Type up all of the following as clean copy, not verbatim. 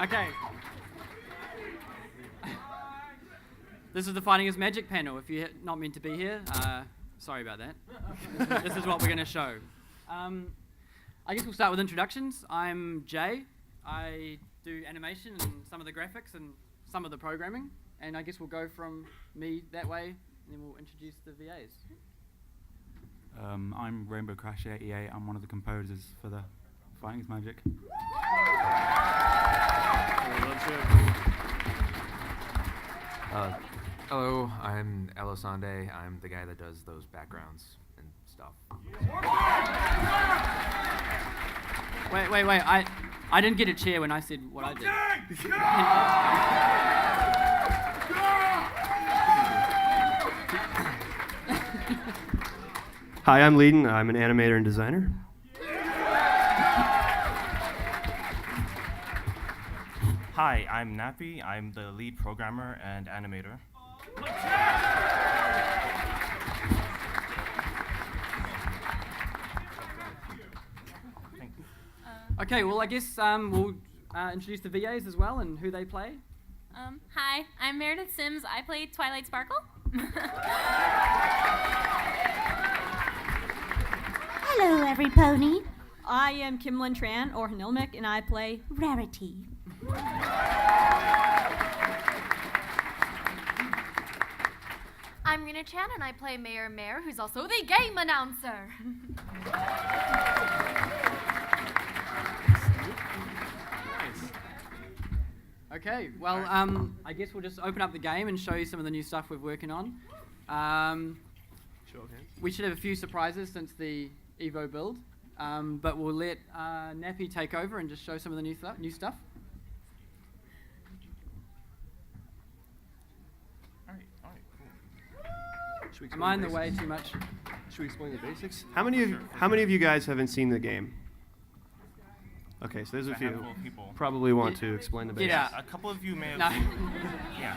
Okay. This is the Fighting is Magic panel. If you're not meant to be here, sorry about that. This is what we're going to show. I guess we'll start with introductions. I'm Jay. I do animation and some of the graphics and some of the programming. And I guess we'll go from me that way, and then we'll introduce the VAs. I'm Rainbow Crash 88. I'm one of the composers for the Fighting is Magic. Hello, I'm Elisande. I'm the guy that does those backgrounds and stuff. Wait. I didn't get a chair when I said what I did. Hi, I'm Leiden. I'm an animator and designer. Hi, I'm Nappy. I'm the lead programmer and animator. Okay, well, I guess we'll introduce the VAs as well and who they play. Hi, I'm Meredith Sims. I play Twilight Sparkle. Hello, every pony. I am Kimlin Tran, or Hanilmic, and I play Rarity. I'm Rena Chan, and I play Mayor Mare, who's also the game announcer. Okay, well, I guess we'll just open up the game and show you some of the new stuff we're working on. We should have a few surprises since the Evo build, but we'll let Nappy take over and just show some of the new stuff. All right, cool. Am I in the way too much? Should we explain the basics? How many of you guys haven't seen the game? Okay, so there's a few. handful of people. Probably want to explain the basics. Yeah. A couple of you may have No. yeah.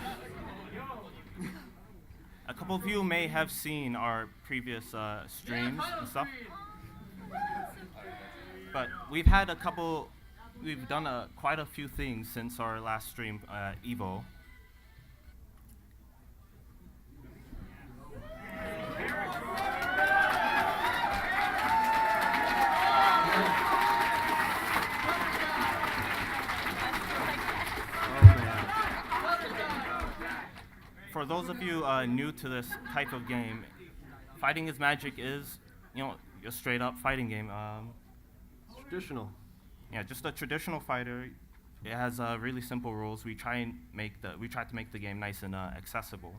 A couple of you may have seen our previous streams and stuff. But we've done quite a few things since our last stream, Evo. For those of you new to this type of game, Fighting is Magic is, a straight up fighting game. Traditional. Yeah, just a traditional fighter. It has really simple rules. We try to make the game nice and accessible.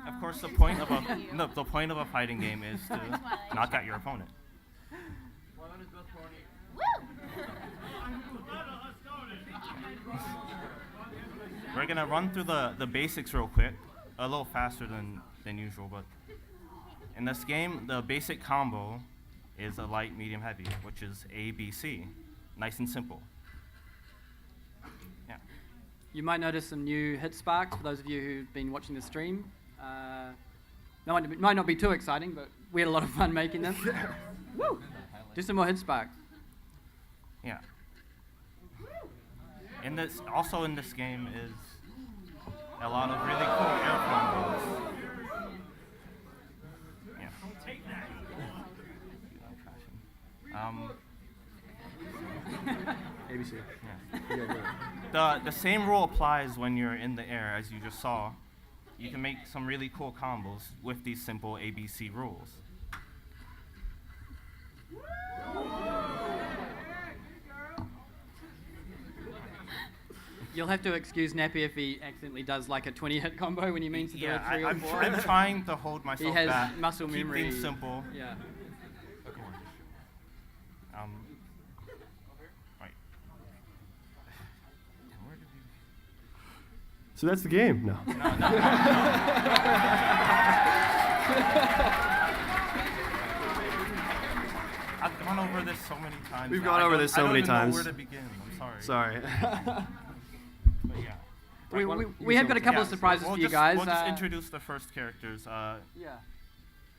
Of course, the point of a fighting game is to knock out your opponent. We're gonna run through the basics real quick, a little faster than usual, but in this game, the basic combo is a light, medium, heavy, which is A, B, C. Nice and simple. Yeah. You might notice some new hit sparks for those of you who've been watching the stream. Might not be too exciting, but we had a lot of fun making them. Woo! Do some more hit sparks. Yeah. In this game is a lot of really cool air combos. Yeah. ABC. Yeah. The same rule applies when you're in the air, as you just saw. You can make some really cool combos with these simple ABC rules. You'll have to excuse Nappy if he accidentally does like a 20-hit combo when he means to do a 3 or 4. I'm trying to hold myself He has back. muscle memory. Keep things simple. Yeah. Right. So that's the game? No. I've gone over this so many times. We've gone over this so many times. I don't even know where to begin. I'm sorry. But yeah. We have got a couple of surprises for you guys. We'll just introduce the first characters.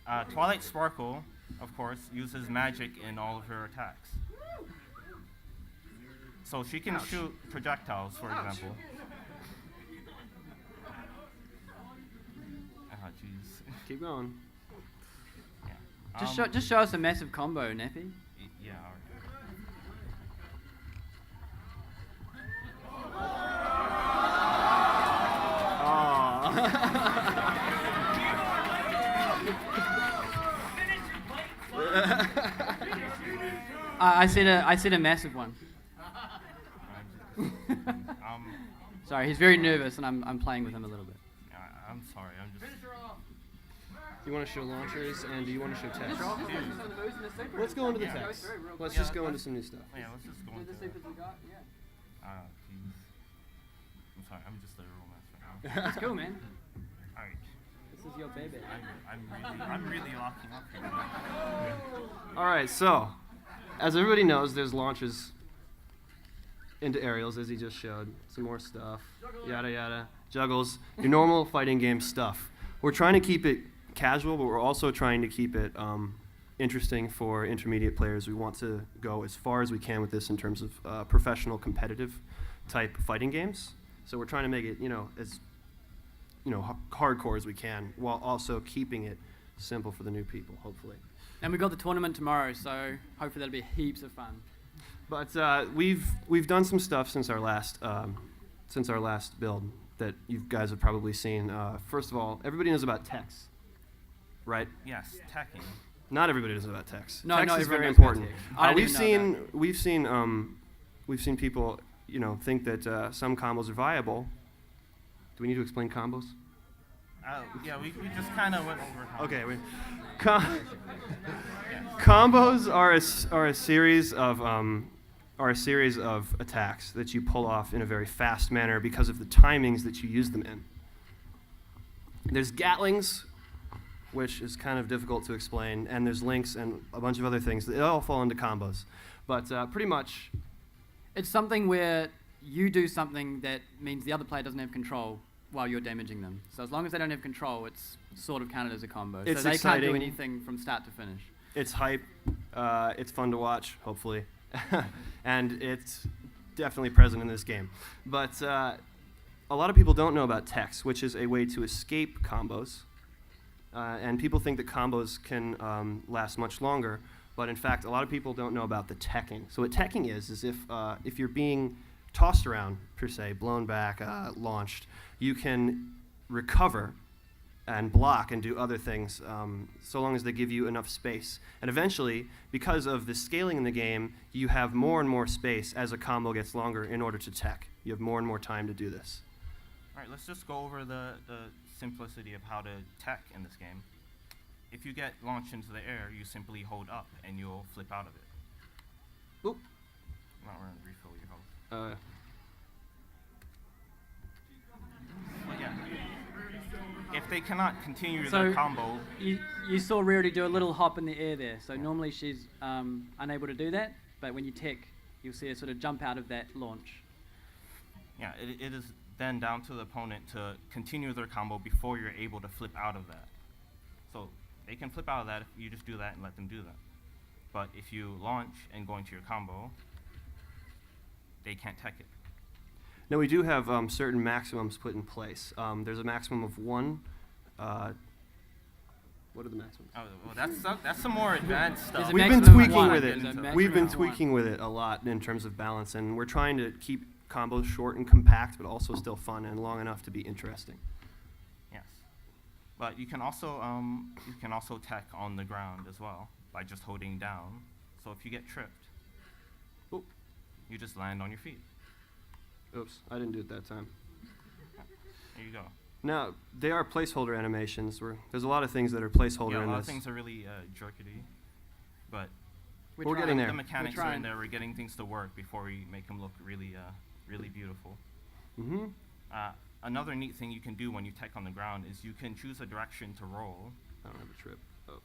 Twilight Sparkle of course, uses magic in all of her attacks. So she can shoot projectiles, for example. Ah, jeez. Keep going. Yeah. Just show us a massive combo, Nappy. Yeah. All right. I said a massive one. Sorry, he's very nervous, and I'm playing with him a little bit. I'm sorry. I'm just. Do you want to show launchers and do you want to show text? Let's go into the text. Let's just go into some new stuff. Yeah, let's just go into it. Ah, jeez. I'm sorry. I'm just a real mess right now. It's cool, man. All right. This is your baby. I'm really locking up here. All right, so as everybody knows, there's launches into aerials, as he just showed. Some more stuff, yada yada, juggles, your normal fighting game stuff. We're trying to keep it casual, but we're also trying to keep it interesting for intermediate players. We want to go as far as we can with this in terms of professional, competitive type fighting games. So we're trying to make it, as hardcore as we can, while also keeping it simple for the new people, hopefully. And we got the tournament tomorrow, so hopefully that'll be heaps of fun. But we've done some stuff since our last build that you guys have probably seen. First of all, everybody knows about text, right? Yes, tacking. Not everybody knows about text. No, text no, is everyone very knows about important. text. I didn't We've seen people, think that some combos are viable. Do we need to explain combos? Yeah, we just kind of went over. Okay. Combos are a series of attacks that you pull off in a very fast manner because of the timings that you use them in. There's Gatlings, which is kind of difficult to explain, and there's links and a bunch of other things. They all fall into combos. But pretty much, It's something where you do something that means the other player doesn't have control while you're damaging them. So as long as they don't have control, it's sort of counted as a combo. It's so they can't do exciting. anything from start to finish. it's hype. It's fun to watch, hopefully. And it's definitely present in this game. But a lot of people don't know about text, which is a way to escape combos. And people think that combos can last much longer. But in fact, a lot of people don't know about the teching. So what teching is if you're being tossed around, per se, blown back, launched, you can recover and block and do other things so long as they give you enough space. And eventually, because of the scaling in the game, you have more and more space as a combo gets longer in order to tech. You have more and more time to do this. All right, let's just go over the simplicity of how to tech in this game. If you get launched into the air, you simply hold up and you'll flip out of it. Oop. Not going to refill your health. But yeah. If they cannot continue their combo, You saw Rarity do a little hop in the air there. So normally she's unable to do that, but when you tech, you'll see her sort of jump out of that launch. yeah, it is then down to the opponent to continue their combo before you're able to flip out of that. So they can flip out of that if you just do that and let them do that. But if you launch and go into your combo, they can't tech it. Now, we do have certain maximums put in place. There's a maximum of 1. What are the maximums? Oh, well, that's some more advanced stuff. There's a We've been maximum of tweaking one. with There's it. a maximum We've been of one. tweaking with it a lot in terms of balance, and we're trying to keep combos short and compact, but also still fun and long enough to be interesting. Yes, but you can also tech on the ground as well by just holding down. So if you get tripped, Oop. you just land on your feet. Oops, I didn't do it that time. There you go. Now, they are placeholder animations. There's a lot of things that are placeholder Yeah, a in lot this. of things are really jerkety, but We're getting there. the mechanics are in trying. there. We're getting things to work before we make them look really beautiful. Mm-hmm. Another neat thing you can do when you tech on the ground is you can choose a direction to roll. I don't have a trip. Oh.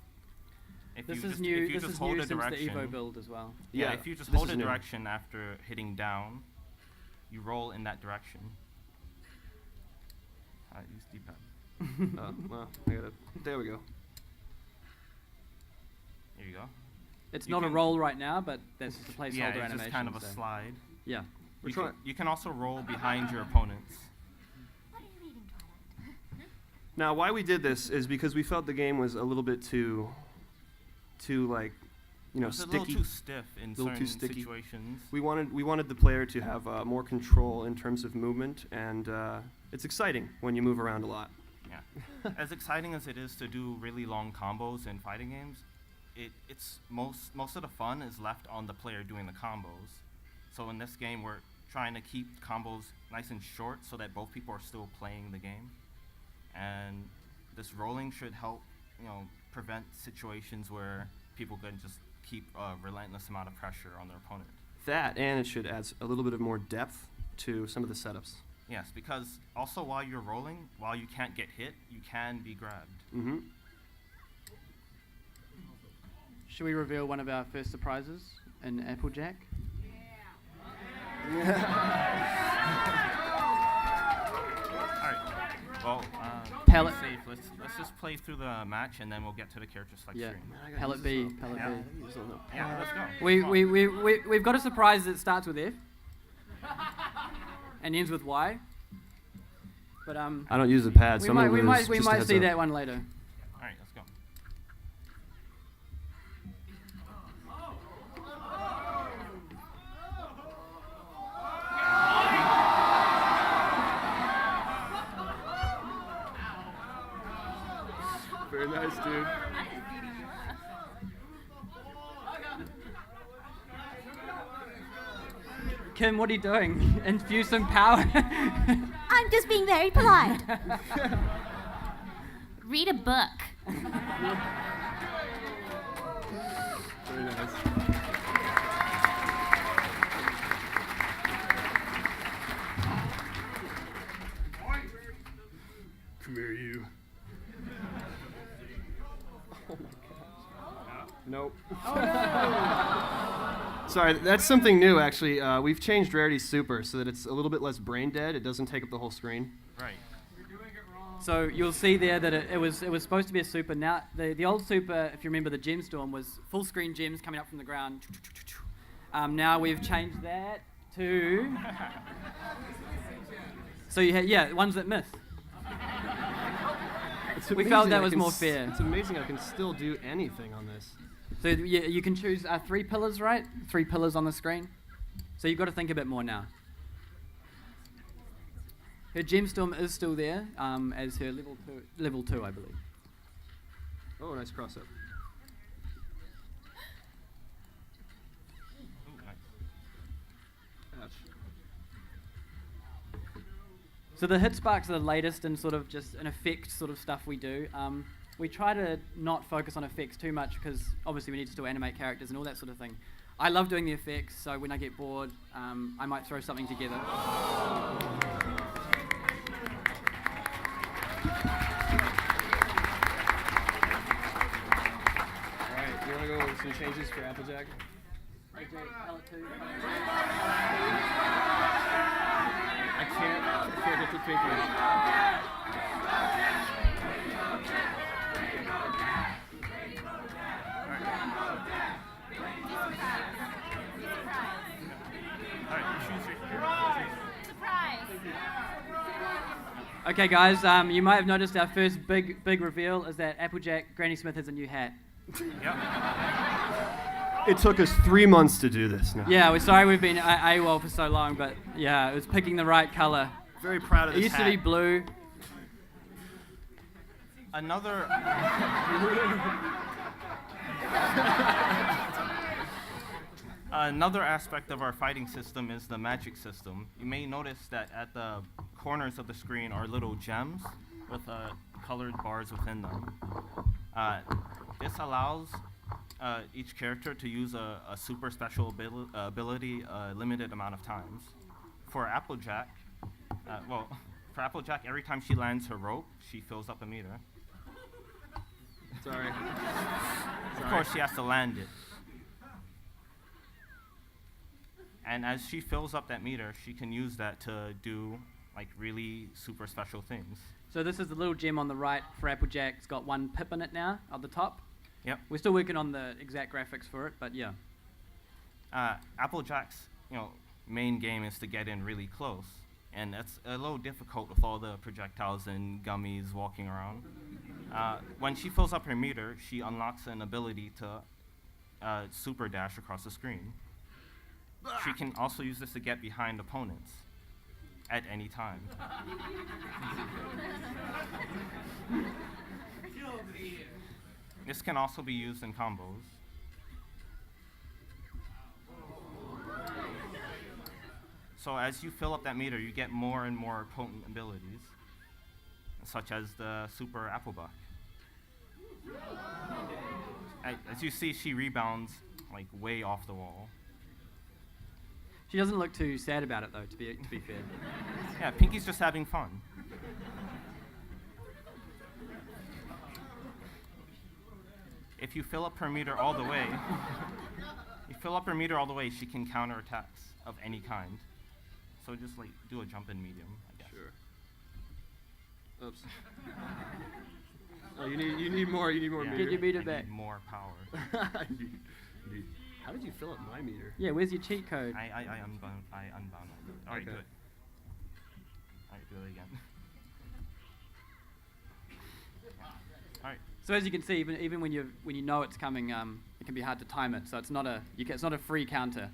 If This you is just, new. If you This just is hold new a since the direction, Evo build as well. yeah, Yeah, if you just this hold is a new. direction after hitting down, you roll in that direction. Use D-pad. Well, I gotta. There we go. There you go. It's You not a can- roll right now, but that's just a placeholder Yeah, it's animation. just kind of a so- slide. Yeah. You can also roll behind your opponents. Now, why we did this is because we felt the game was a little bit too like, It's a sticky. little too stiff in Little too certain sticky. situations. We wanted the player to have more control in terms of movement, and it's exciting when you move around a lot. Yeah. As exciting as it is to do really long combos in fighting games, it's most of the fun is left on the player doing the combos. So in this game, we're trying to keep combos nice and short so that both people are still playing the game. And this rolling should help, prevent situations where people can just keep a relentless amount of pressure on their opponent. That, and it should add a little bit of more depth to some of the setups. Yes, because also while you're rolling, while you can't get hit, you can be grabbed. Mm-hmm. Should we reveal one of our first surprises in Applejack? Alright, well, Palette- be safe. Let's just play through the match and then we'll get to the character select Yeah. screen. Palette B. Palette Yeah. B. Yeah, let's go. We've got a surprise that starts with F and ends with Y. But I don't use the pad, so we I'm gonna lose. might Just a heads see up. that one later. Alright, let's go. Very nice, dude. Kim, what are you doing? Infuse some power. I'm just being very polite. Read a book. Very nice. Come here, you. Oh my gosh. Nope. Sorry, that's something new, actually. We've changed Rarity Super so that it's a little bit less brain dead. It doesn't take up the whole screen. Right. So you'll see there that it was supposed to be a super. Now the old super, if you remember the gemstorm, was full screen gems coming up from the ground. Now we've changed that to. So ones that miss. It's We felt amazing that I was can more s- fair. It's amazing I can still do anything on this. So you can choose 3 pillars, right? 3 pillars on the screen. So you've got to think a bit more now. Her gemstorm is still there as her level 2, I believe. Oh, nice cross up. Ooh, nice. Ouch. So the hit sparks are the latest and sort of just an effect sort of stuff we do. We try to not focus on effects too much because obviously we need to still animate characters and all that sort of thing. I love doing the effects, so when I get bored, I might throw something together. Alright, you wanna go with some changes for Applejack? I can't get to thinking. Alright, you choose your Surprise. Okay, guys, you might have noticed our first big reveal is that Applejack Granny Smith has a new hat. Yep. It took us 3 months to do this now. Yeah, we're sorry we've been AWOL for so long, but yeah, it was picking the right color. Very proud of It this used to be blue. Another Another aspect of our fighting system is the magic system. You may notice that at the corners of the screen are little gems with colored bars within them. This allows each character to use a super special ability a limited amount of times. For Applejack, every time she lands her rope, she fills up a meter. Sorry. Of course, she has to land it. And as she fills up that meter, she can use that to do like really super special things. So this is the little gem on the right for Applejack. It's got 1 pip in it now at the top. Yep. We're still working on the exact graphics for it, but yeah. Applejack's, main game is to get in really close, and that's a little difficult with all the projectiles and gummies walking around. When she fills up her meter, she unlocks an ability to super dash across the screen. She can also use this to get behind opponents at any time. This can also be used in combos. So as you fill up that meter, you get more and more potent abilities, such as the Super Applebuck. As you see, she rebounds like way off the wall. She doesn't look too sad about it, though, to be fair. Yeah, Pinky's just having fun. If you fill up her meter all the way, she can counter attacks of any kind. So just like do a jump in medium, I guess. Sure. Oops. Oh, you need more. You need more Yeah. meter. Get your meter I back. need more power. How did you fill up my meter? Yeah, where's your cheat code? I unbound. All right, Okay. good. All right, do it again. All right. So as you can see, even when you know it's coming, it can be hard to time it. So it's not a free counter.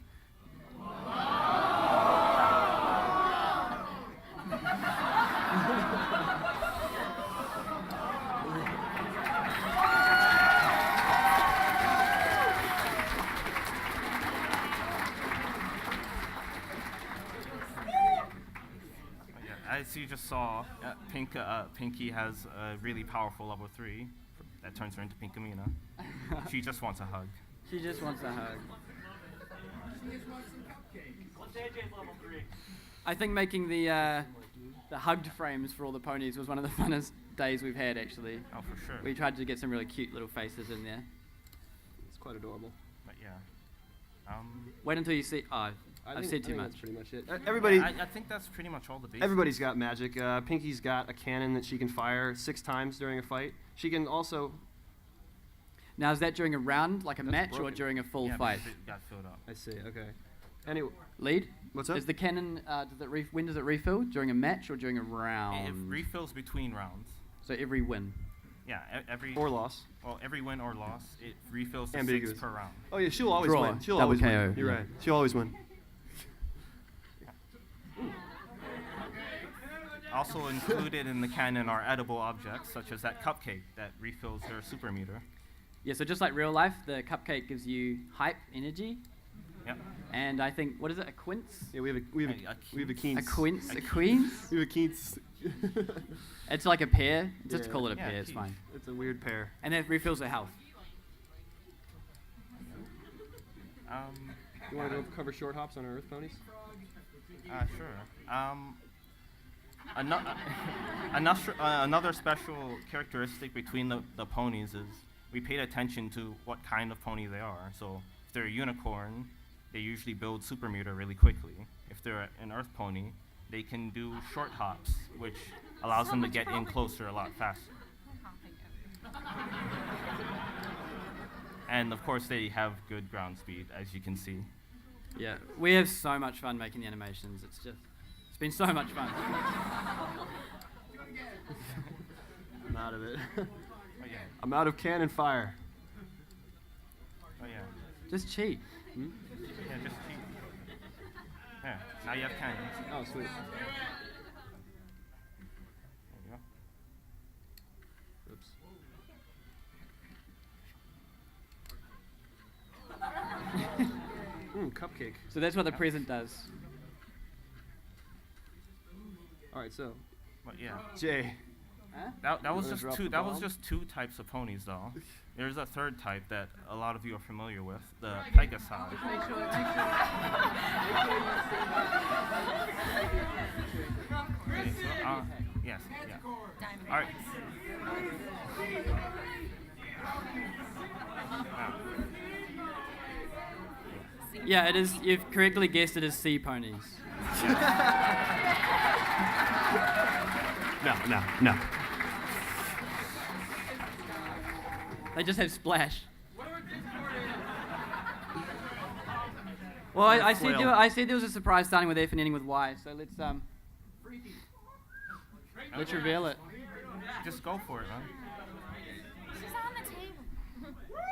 As you just saw, Pinky has a really powerful level 3 that turns her into Pinkamena. She just wants a hug. She just wants a hug. I think making the hugged frames for all the ponies was one of the funnest days we've had, actually. Oh, for sure. We tried to get some really cute little faces in there. It's quite adorable. But yeah. Wait until you see. Oh, I've said too much. That's pretty much it. Everybody. I think that's pretty much all the basics. Everybody's got magic. Pinky's got a cannon that she can fire 6 times during a fight. She can also. Now, is that during a round, like a That's match, or broken. during a full Yeah, fight? because it got filled up. I see. Okay. Anyway, Lead? what's up? Is the cannon, when does it refill? During a match or during a It round? refills between rounds. So every win. Yeah, every Or loss. Well, every win or loss, it refills to Ambiguous. 6 per round. Oh yeah, she'll always Draw. win. She'll Double always KO. win. You're Yeah. right. She'll always win. Also included in the cannon are edible objects, such as that cupcake that refills her super meter. Yeah, so just like real life, the cupcake gives you hype, energy, Yep. and I think, what is it, a quince? Yeah, we have a quince. A quince? A quince? We have a quince. It's like a pear. Just Yeah. call it a Yeah, pear, it's peach. fine. It's a weird pair. And that refills her health. You want to go cover short hops on our Earth ponies? Sure. Another special characteristic between the ponies is we paid attention to what kind of pony they are. So if they're a unicorn, they usually build super meter really quickly. If they're an earth pony, they can do short hops, which allows them to get in closer a lot faster. And of course, they have good ground speed, as you can see. Yeah, we have so much fun making the animations. It's been so much fun. I'm out of it. Oh yeah. I'm out of cannon fire. Oh yeah. Just cheat. Yeah, just cheat. Yeah. Now you have cannons. Oh, sweet. There you go. Oops. Cupcake. So that's what the present does. All right, so But yeah. Jay. That was wanna just drop two. the That was bomb? just 2 types of ponies, though. There's a third type that a lot of you are familiar with, the Pegasi. Okay, so, yes, yeah. All right. Yeah, it is. You've correctly guessed it is sea ponies. No. They just have splash. Well, I said there was a surprise starting with F and ending with Y, so let's reveal it. Just go for it, man. She's on the table. Let her check.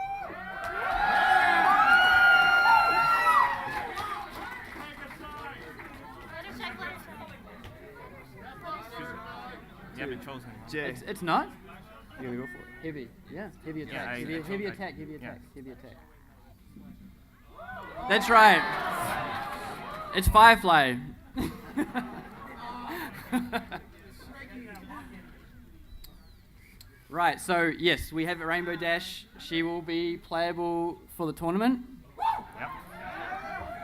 You haven't chosen. Jay, It's not you gonna go for it? heavy. Yeah, heavy attack. I heavy told attack. that. Heavy Yeah. attack. Heavy attack. That's right. It's Firefly. Right, so yes, we have a Rainbow Dash. She will be playable for the tournament.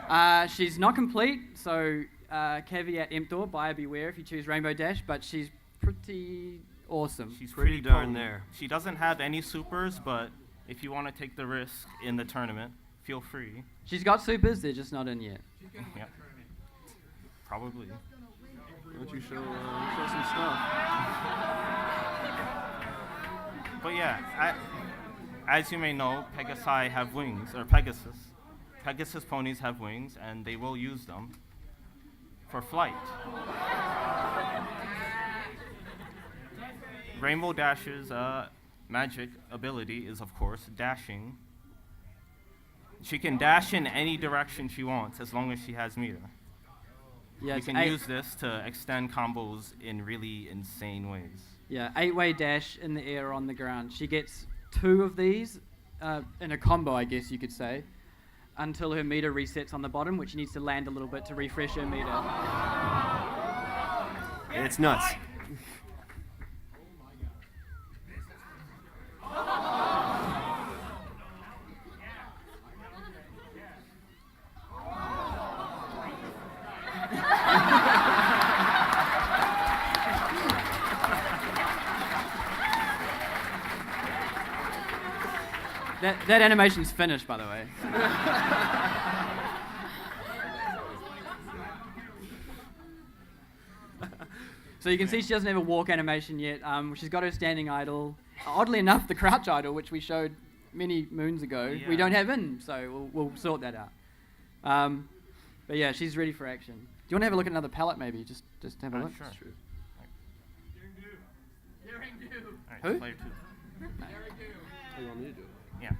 Yep. She's not complete, so caveat emptor, buyer beware if you choose Rainbow Dash, but she's pretty awesome. She's Pretty pretty darn potent. there. She doesn't have any supers, but if you want to take the risk in the tournament, feel free. She's got supers, they're just not in yet. Yep. Probably. Why don't you show some stuff? But yeah, as you may know, Pegasi have wings, or Pegasus. Pegasus ponies have wings, and they will use them for flight. Rainbow Dash's magic ability is, of course, dashing. She can dash in any direction she wants as long as she has meter. Yeah, You it's can eight- use this to extend combos in really insane ways. Yeah, 8-way dash in the air or on the ground. She gets 2 of these in a combo, I guess you could say, until her meter resets on the bottom, which needs to land a little bit to refresh her meter. It's nuts. That animation's finished, by the way. So you can see she doesn't have a walk animation yet. She's got her standing idle. Oddly enough, the crouch idle, which we showed many moons ago, we Yeah. don't have in, so we'll sort that out. But yeah, she's ready for action. Do you want to have a look at another palette, maybe? Just have a look. Sure. Alright, Who? player 2. What do you want me to do? Yeah.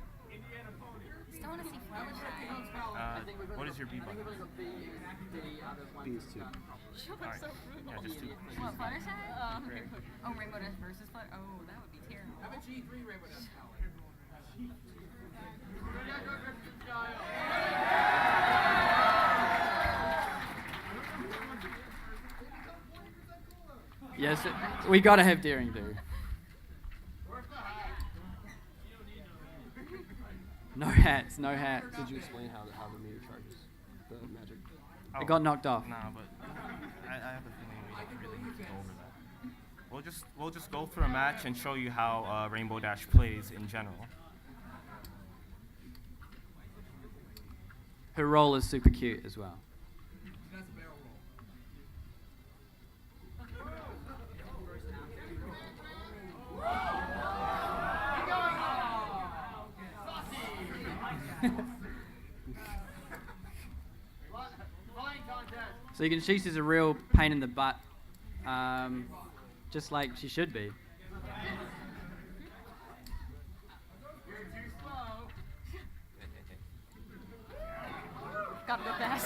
Still want to see Flella What is your B button? These two. Alright. Yeah, just 2. What, Fluttershy? Oh, Rainbow Dash versus Flutter? Oh, that would be terrible. How about G3 Rainbow Dash? Yes, we gotta have Daring Do. No hats, no hats. Did you explain how the meter charges the magic? Oh, It got knocked off. Nah, but I have a feeling we really need to go over that. We'll just go through a match and show you how Rainbow Dash plays in general. Her roll is super cute as well. So you can see she's a real pain in the butt, just like she should be. Gotta go fast.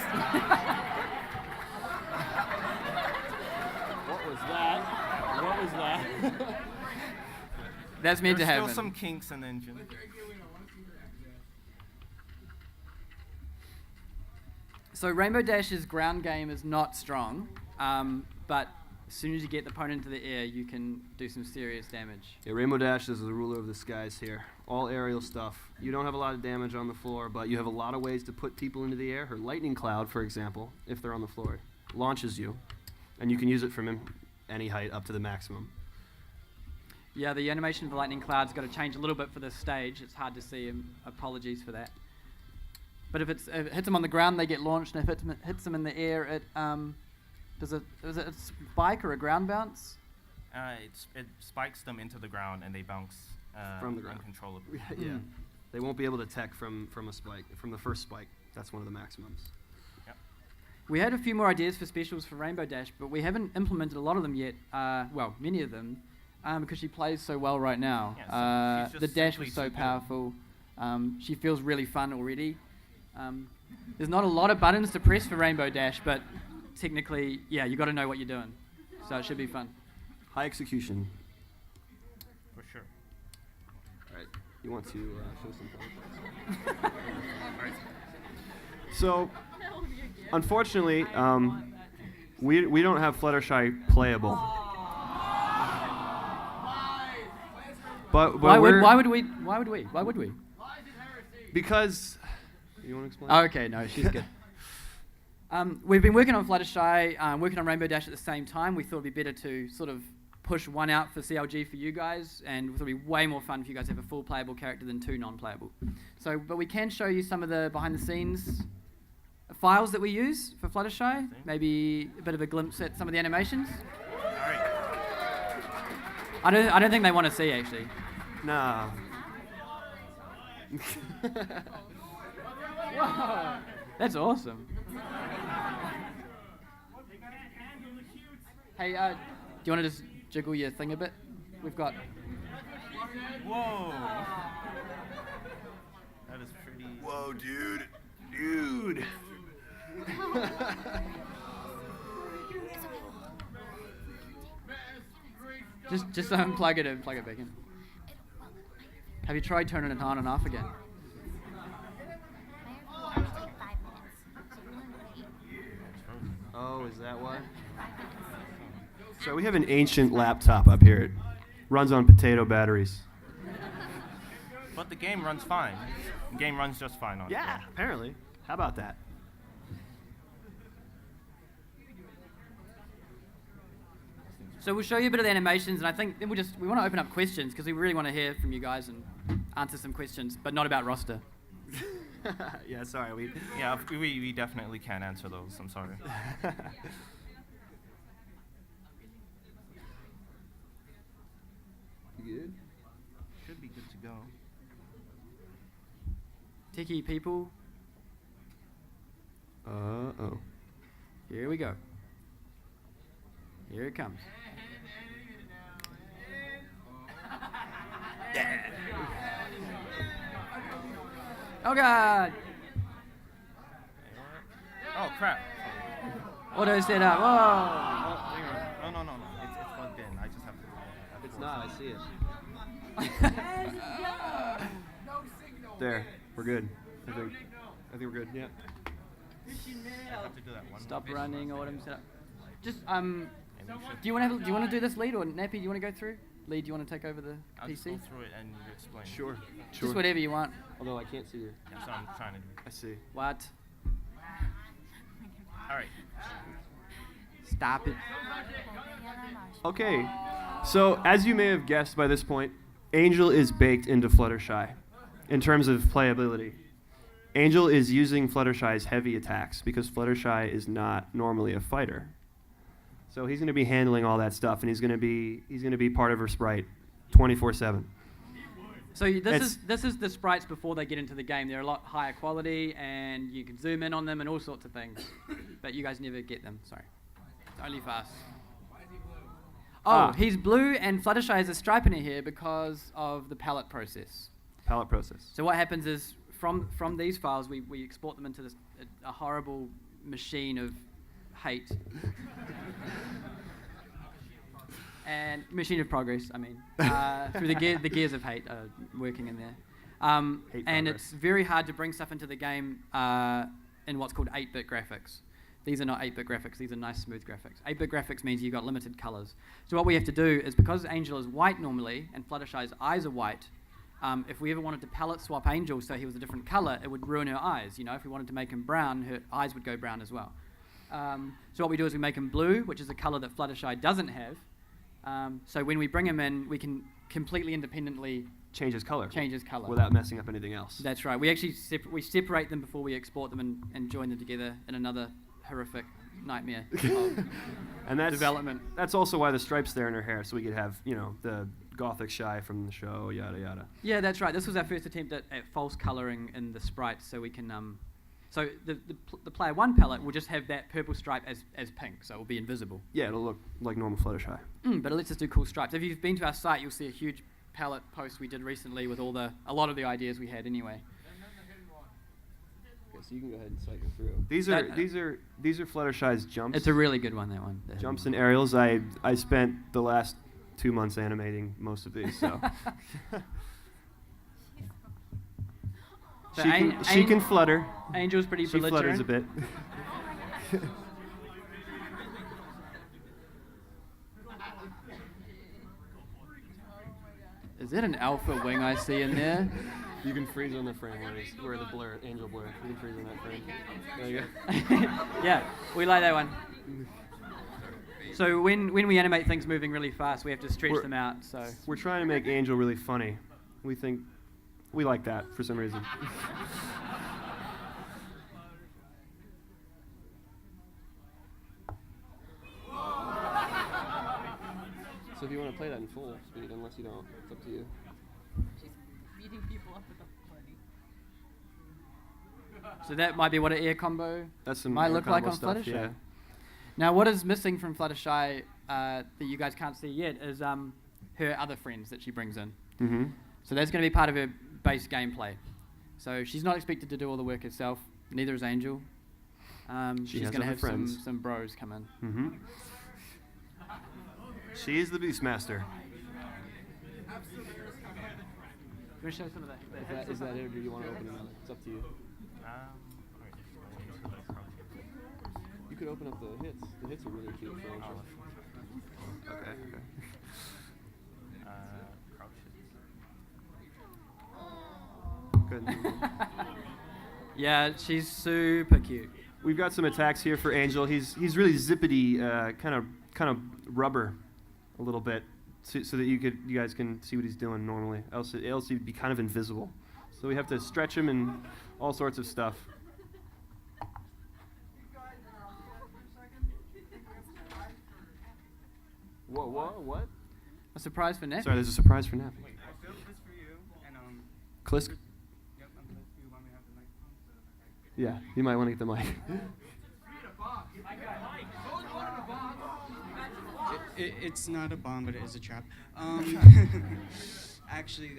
What was that? What was that? That's meant to There's happen. still some kinks in the engine. So Rainbow Dash's ground game is not strong, but as soon as you get the opponent into the air, you can do some serious damage. Yeah, Rainbow Dash is the ruler of the skies here. All aerial stuff. You don't have a lot of damage on the floor, but you have a lot of ways to put people into the air. Her lightning cloud, for example, if they're on the floor, launches you, and you can use it from any height up to the maximum. Yeah, the animation of the lightning cloud's got to change a little bit for this stage. It's hard to see. Apologies for that. But if it hits them on the ground, they get launched, and if it hits them in the air, it is it a spike or a ground bounce? It spikes them into the ground and they bounce From the ground. uncontrollably. Yeah. They won't be able to tech from a spike, from the first spike. That's one of the maximums. We had a few more ideas for specials for Rainbow Dash, but we haven't implemented a lot of them yet. Well, many of them, because she plays so well right now. Yeah, she's the just dash simply was so too good. powerful. She feels really fun already. There's not a lot of buttons to press for Rainbow Dash, but technically, yeah, you got to know what you're doing. So it should be fun. High execution. For sure. All right. You want to show some photos? So, unfortunately, we don't have Fluttershy playable. But Why we're would we? because you want to explain? Oh, okay, no, she's good. We've been working on Fluttershy, working on Rainbow Dash at the same time. We thought it'd be better to sort of push one out for CLG for you guys, and we thought it'd be way more fun if you guys have a full playable character than 2 non-playable. So, but we can show you some of the behind-the-scenes files that we use for Fluttershy. Maybe a bit of a glimpse at some of the animations. All right. I don't think they want to see actually. Nah. Whoa, that's awesome. Hey, do you want to just jiggle your thing a bit? We've got. Whoa. That is pretty. Whoa, dude. Dude. Just unplug it and plug it back in. Have you tried turning it on and off again? Oh, is that why? So we have an ancient laptop up here. It runs on potato batteries. But the game runs fine. The game runs just fine on it. Yeah, apparently. How about that? So we'll show you a bit of the animations, and I think then we want to open up questions because we really want to hear from you guys and answer some questions, but not about roster. Yeah, sorry. Yeah, we definitely can't answer those. I'm sorry. You good? Should be good to go. Techie people, Uh-oh. here we go. Here it comes. Oh God! Oh crap! Auto setup. Whoa! Oh, hang on. No. It's plugged in. I just have to. It's not, I see it. There, we're good. I think we're good, yeah. I have to do that one. Stop more. running autumn setup. Just And we should- do you want to do this lead or Nappy? Do you want to go through? Lead, do you want to take over the I'll just PC? go through it and you explain. Sure. Just whatever you want. Although I can't see you. That's what I'm trying to do. I see. What? All right. Stop it. Okay, so as you may have guessed by this point, Angel is baked into Fluttershy in terms of playability. Angel is using Fluttershy's heavy attacks because Fluttershy is not normally a fighter. So he's going to be handling all that stuff, and he's going to be part of her sprite 24/7. So this is the sprites before they get into the game. They're a lot higher quality, and you can zoom in on them and all sorts of things. But you guys never get them. Sorry, it's only for us. Oh, he's blue, and Fluttershy has a stripe in her hair because of the palette process. Palette process. So what happens is from these files, we export them into this a horrible machine of hate. And machine of progress, I mean, through the gears of hate are working in there. And progress. it's very hard to bring stuff into the game in what's called 8-bit graphics. These are not 8-bit graphics, these are nice smooth graphics. 8-bit graphics means you've got limited colors. So what we have to do is, because Angel is white normally, and Fluttershy's eyes are white, if we ever wanted to palette swap Angel so he was a different color, it would ruin her eyes. You know, if we wanted to make him brown, her eyes would go brown as well. So what we do is we make him blue, which is a color that Fluttershy doesn't have. So when we bring him in, we can completely independently Change his color. Without messing up anything else. That's right. We actually separate them before we export them and join them together in another horrific nightmare of And that's development. That's also why the stripe's there in her hair, so we could have, the Gothic Shy from the show, yada yada. Yeah, that's right. This was our first attempt at false colouring in the sprites, so we can. So the player 1 palette will just have that purple stripe as pink, so it will be invisible. Yeah, it'll look like normal Fluttershy. But it lets us do cool stripes. If you've been to our site, you'll see a huge palette post we did recently with a lot of the ideas we had anyway. Okay, so you can go ahead and cycle through. These are Fluttershy's jumps. It's a really good one, that one. Jumps and aerials. I spent the last 2 months animating most of these, so. So she can flutter. Angel's pretty She belligerent. flutters a bit. Is that an alpha wing I see in there? You can freeze on the frame where the blur, angel blur. You can freeze on that frame. There you go. Yeah, we like that one. So when we animate things moving really fast, we have to stretch them out. So we're trying to make Angel really funny. We like that for some reason. So if you want to play that in full speed, unless you don't, it's up to you. She's beating people up with a buddy. So that might be what an air combo might look like on stuff, Fluttershy. yeah. Now, what is missing from Fluttershy that you guys can't see yet is her other friends that she brings in. Mm-hmm. So that's going to be part of her base gameplay. So she's not expected to do all the work herself. Neither is Angel. She's going to have some bros come in. Mm-hmm. She is the Beastmaster. You want to show some of that? Is that it, or do you want to open it up? It's up to you. You could open up the hits. The hits are really cute for Angel. Okay. Good. Yeah, she's super cute. We've got some attacks here for Angel. He's really zippity, kind of rubber, a little bit, so that you guys can see what he's doing normally. Else he'd be kind of invisible. So we have to stretch him and all sorts of stuff. Whoa, what? A surprise for Nappy. Sorry, there's a surprise for Nappy. Wait, I built this for you, and Klisk? Yep, I'm Klisk. You want me to have the microphone? Yeah, you might want to get the mic. It's not a bomb, but it is a trap. Actually,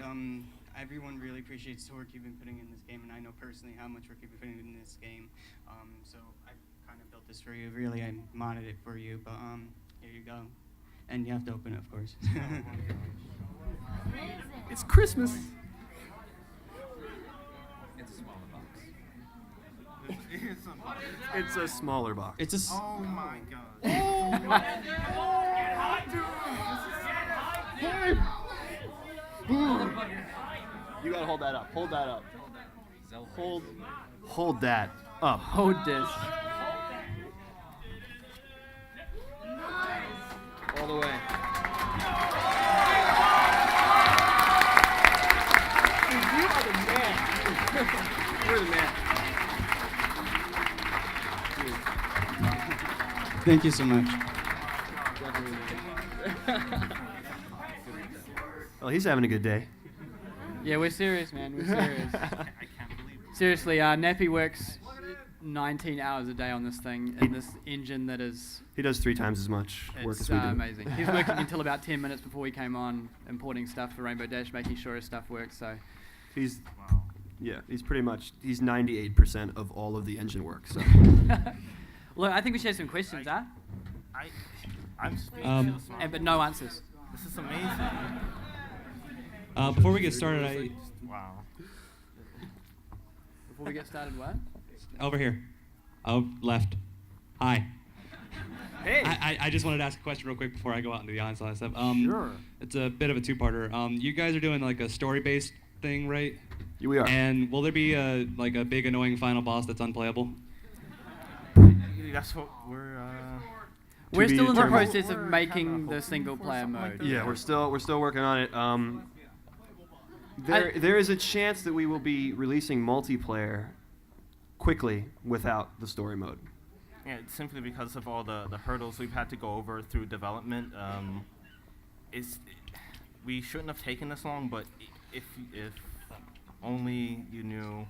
everyone really appreciates the work you've been putting in this game, and I know personally how much work you've been putting in this game. So I kind of built this for you. Really, I modded it for you, but here you go. And you have to open it, of course. It's Christmas. It's a smaller box. It's a. Oh my god. You gotta hold that up. Hold that up. Hold that up. Hold this. All the way. You are the man. You're the man. Thank you so much. Well, he's having a good day. Yeah, we're serious, man. We're serious. I can't believe it. Seriously, Nappy works 19 hours a day on this thing in this engine that is. He does 3 times as much work as we do. Amazing. He's working until about 10 minutes before we came on, importing stuff for Rainbow Dash, making sure his stuff works. So. He's Wow. yeah. He's 98% of all of the engine work. So. Look, I think we should have some questions, huh? I'm speechless. But no answers. This is amazing. Before we get started, Wow. Before we get started, what? over here. Oh, left. Hi. Hey. I just wanted to ask a question real quick before I go out into the onslaught stuff. Sure. It's a bit of a two-parter. You guys are doing like a story-based thing, right? Yeah, we are. And will there be a big annoying final boss that's unplayable? That's what we're. We're be still in the determined. process of We're making kinda the hoping single-player for something like mode. Yeah, we're still working on it. There is a chance that we will be releasing multiplayer quickly without the story mode. Yeah, it's simply because of all the hurdles we've had to go over through development. we shouldn't have taken this long, but if only you knew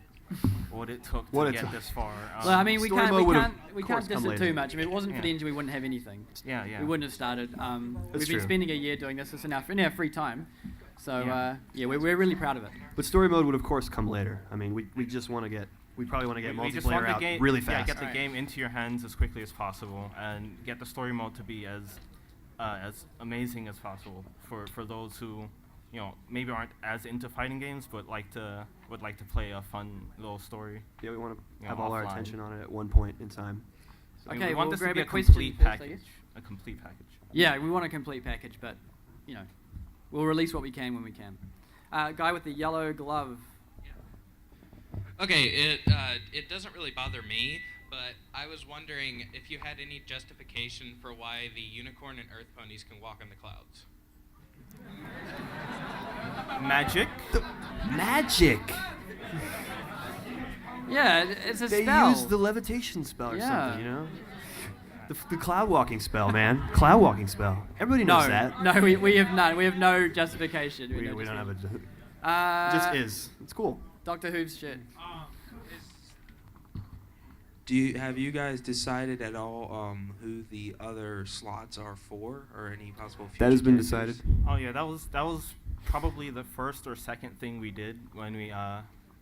what it took to get this far. Well, I mean, we Story can't mode diss it later. too much. I mean, if it wasn't for the engine, we wouldn't have anything. Yeah. We wouldn't have started. We've been true. spending a year doing this in our free time. So, Yeah. we're really proud of it. But story mode would, of course, come later. I mean, we just want to get, we probably want to get We just want multiplayer the out game, really fast. get the game into your hands as quickly as possible, and get the story mode to be as amazing as possible for those who, maybe aren't as into fighting games, but would like to play a fun little story. Yeah, we want to You know, have all our offline. attention on it at one point in time. So, I mean, Okay, we want we'll this to grab be a a question complete first, I package. guess. A complete package. Yeah, we want a complete package, but, we'll release what we can when we can. Guy with the yellow glove. Okay, it doesn't really bother me, but I was wondering if you had any justification for why the unicorn and earth ponies can walk on the clouds. Magic. Magic! Yeah, it's a They spell. use the levitation spell or Yeah. something, The cloud walking spell, man. Cloud walking spell. Everybody knows that. No, we have none. We have no justification. We don't have a... It just is. It's cool. Doctor Who's shit. Have you guys decided at all who the other slots are for, or any possible future That has been characters? decided. Oh yeah, that was probably the first or second thing we did when we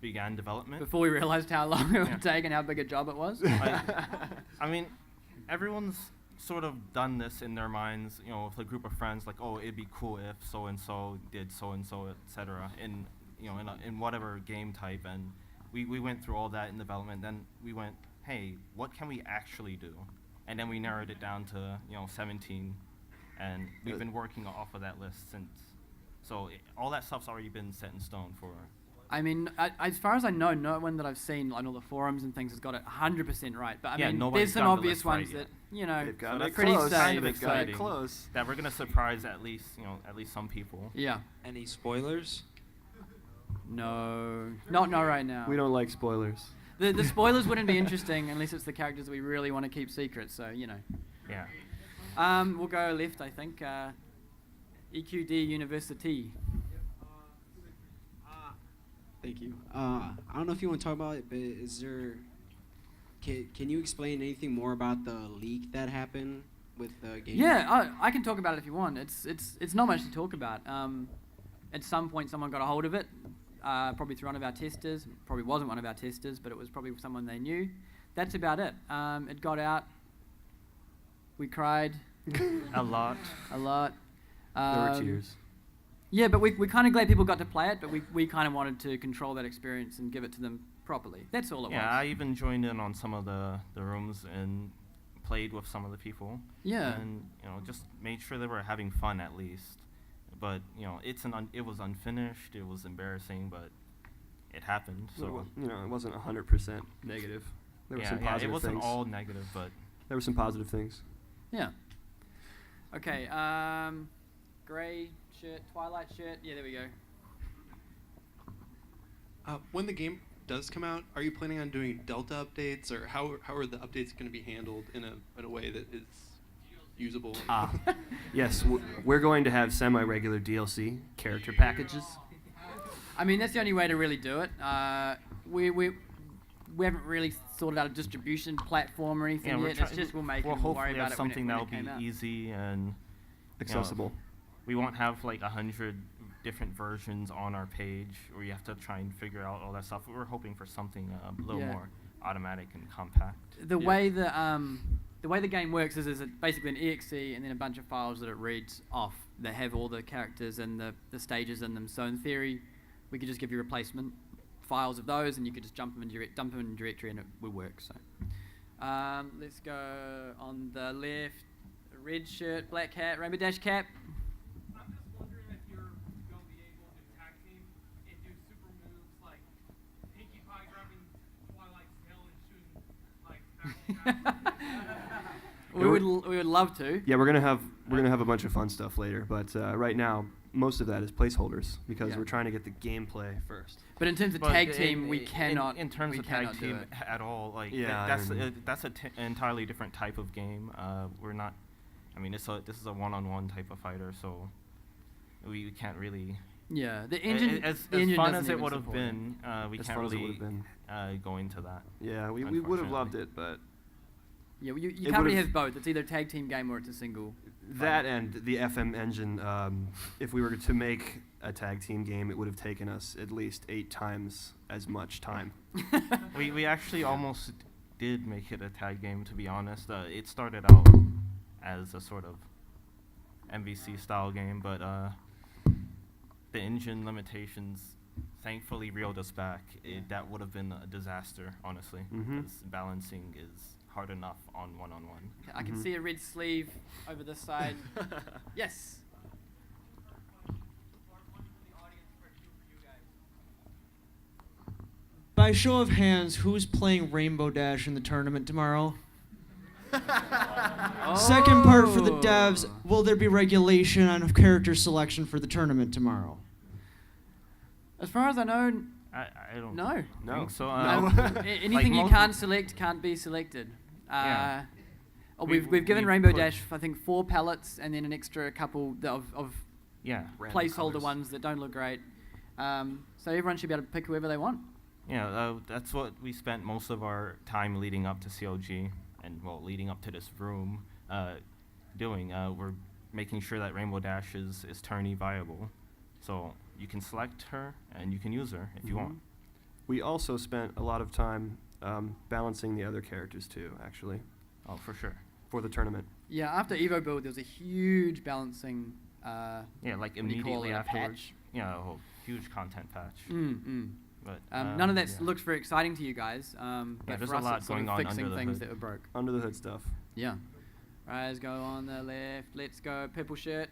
began development. Before we realized how long it would take and how big a job it was. I mean, everyone's sort of done this in their minds, with a group of friends, like, oh, it'd be cool if so and so did so and so, etc. In in whatever game type, and we went through all that in development. Then we went, hey, what can we actually do? And then we narrowed it down to 17, and we've been working off of that list since. So all that stuff's already been set in stone for. I mean, as far as I know, no one that I've seen on all the forums and things has got it 100% right. But I mean, nobody's there's some gotten the obvious list right ones yet. that They've got are it pretty close. safe. Kind of They've got it exciting close. that we're gonna surprise at least some people. Yeah. Any spoilers? No, not right now. We don't like spoilers. The spoilers wouldn't be interesting unless it's the characters that we really want to keep secret. So Yeah. We'll go left, I think. EQD University. Thank you. I don't know if you want to talk about it, but is there? Can you explain anything more about the leak that happened with the game? Yeah, I can talk about it if you want. It's not much to talk about. At some point, someone got a hold of it, probably through one of our testers. Probably wasn't one of our testers, but it was probably someone they knew. That's about it. It got out. We cried. A lot. A lot. There were tears. Yeah, but we're kind of glad people got to play it, but we kind of wanted to control that experience and give it to them properly. That's all it was. Yeah, I even joined in on some of the rooms and played with some of the people. Yeah. And just made sure they were having fun at least. But it was unfinished. It was embarrassing, but it happened. So it wasn't 100% negative. There were some positive it wasn't things. all negative, but There were some positive things. Yeah. Okay. Gray shirt, Twilight shirt. Yeah, there we go. When the game does come out, are you planning on doing Delta updates, or how are the updates going to be handled in a way that is usable? Yes, we're going to have semi-regular DLC character packages. I mean, that's the only way to really do it. We haven't really sorted out a distribution platform or anything yet. It's just we'll make it. We'll worry about it when something it that'll came be out. easy and accessible. We won't have like 100 different versions on our page where you have to try and figure out all that stuff. We're hoping for something a little more automatic and compact. The way the game works is basically an exe and then a bunch of files that it reads off that have all the characters and the stages in them. So in theory, we could just give you replacement files of those, and you could just dump them in directory, and it would work. So let's go on the left. Red shirt, black hat, rainbow dash cap. I'm just wondering if you're going to be able to tag team and do super moves like Pinkie Pie grabbing Twilight's tail and shooting like. We would love to. Yeah, we're gonna have a bunch of fun stuff later, but right now most of that is placeholders because we're trying to get the gameplay first. But in terms of tag team, we cannot. In terms of tag team at all, like that's an entirely different type of game. We're not. I mean, this is a one-on-one type of fighter, so we can't really. Yeah, the engine. As the engine fun doesn't as it even would have support it. been, we As can't fun as it really would've been. go into that. Yeah, we would have loved it, but Yeah, you it can't really would've- have both. It's either a tag team game or it's a single. that and the FM engine. If we were to make a tag team game, it would have taken us at least 8 times as much time. we actually almost did make it a tag game, to be honest. It started out as a sort of MVC style game, but the engine limitations thankfully reeled us back. That would have been a disaster, honestly, because balancing is hard enough on one-on-one. I can see a red sleeve over this side. Yes. By show of hands, who's playing Rainbow Dash in the tournament tomorrow? Second part for the devs, will there be regulation on character selection for the tournament tomorrow? As far as I know, I don't no. think so. Anything you can't select can't be selected. Yeah. We've given Rainbow Dash, I think, 4 palettes and then an extra couple of Yeah. placeholder colours. ones that don't look great. So everyone should be able to pick whoever they want. Yeah, that's what we spent most of our time leading up to CLG and, well, leading up to this room doing. We're making sure that Rainbow Dash is tourney viable. So you can select her and you can use her if you want. We also spent a lot of time balancing the other characters too, actually. Oh, for sure. For the tournament. Yeah, after Evo build, there was a huge balancing. Yeah, like what do you call immediately it, a afterwards. patch? Yeah, a whole huge content patch. But none of that yeah. looks very exciting to you guys. But there's for a us, lot it's sort going of on fixing under the things hood. that were broke. Under the hood stuff. Yeah. Rise go on the left. Let's go. Purple shirt.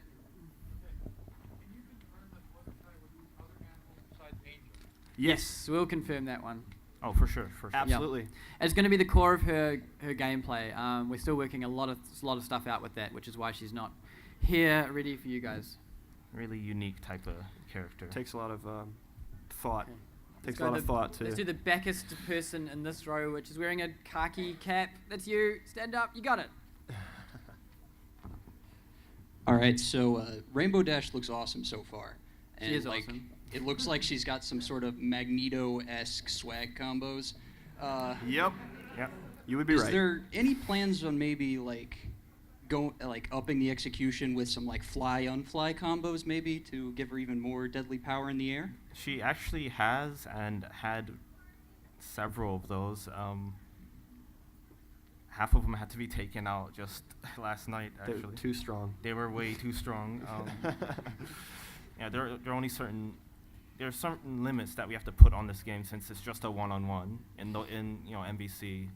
Yes, we'll confirm that one. Oh, for sure, for sure. Absolutely. Yeah. It's going to be the core of her gameplay. We're still working a lot of stuff out with that, which is why she's not here ready for you guys. Really unique type of character. Takes a lot of thought. Okay. Takes a lot of thought too. Let's do the backest person in this row, which is wearing a khaki cap. That's you. Stand up. You got it. All right, so Rainbow Dash looks awesome so far. And She is like, awesome. It looks like she's got some sort of Magneto-esque swag combos. Yep. You would be Is right. there any plans on maybe upping the execution with some like fly-unfly combos maybe to give her even more deadly power in the air? She actually has and had several of those. Half of them had to be taken out just last night, They're actually. too strong. They were way too strong. Yeah, there are only certain limits that we have to put on this game since it's just a one-on-one. In MVC,